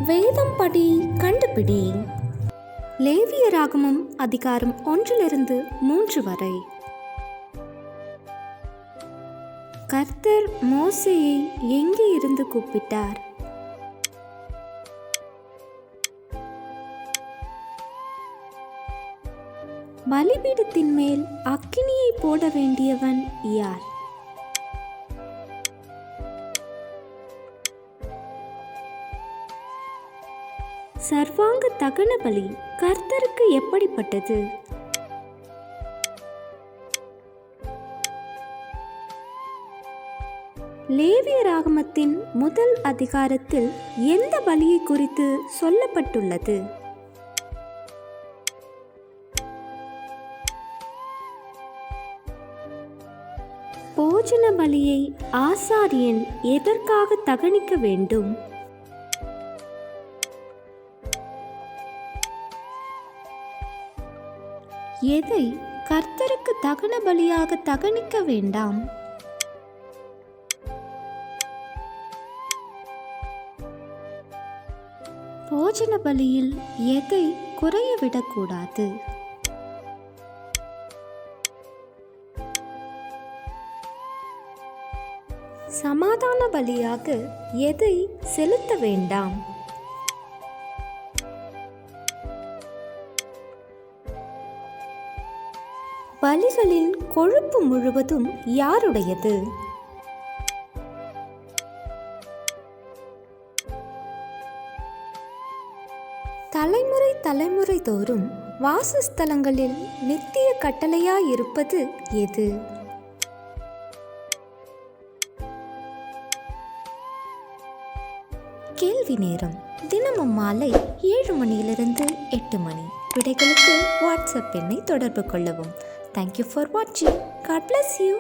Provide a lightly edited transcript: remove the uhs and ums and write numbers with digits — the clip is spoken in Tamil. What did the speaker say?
வேதம் படி கண்டுபிடி. லேவியராகமம் அதிகாரம் 1-3 வரை. கர்த்தர் மோசேயை எங்கே இருந்து கூப்பிட்டார்? பலிபீடத்தின் மேல் அக்கினியை போட வேண்டியவன் யார்? சர்வாங்க தகன பலி கர்த்தருக்கு எப்படிப்பட்டது? லேவியராகமத்தின் முதல் அதிகாரத்தில் எந்த பலியை குறித்து சொல்லப்பட்டுள்ளது? போஜன பலியை ஆசாரியன் எதற்காக தகனிக்க வேண்டும்? எதை கர்த்தருக்கு தகன பலியாக தகனிக்க வேண்டாம்? போஜன பலியில் எதை குறைய விடக்கூடாது? சமாதான பலியாக எதை செலுத்த வேண்டாம்? பலிகளின் கொழுப்பு முழுவதும் யாருடையது? தலைமுறை தலைமுறை தோறும் வாசஸ்தலங்களில் நித்திய கட்டளையாயிருப்பது எது? கேள்வி நேரம். தினமும் மாலை 7 மணியிலிருந்து 8 மணி. விடைகளுக்கு வாட்ஸ்அப் எண்ணை தொடர்பு கொள்ளவும். Thank you for watching. God bless you.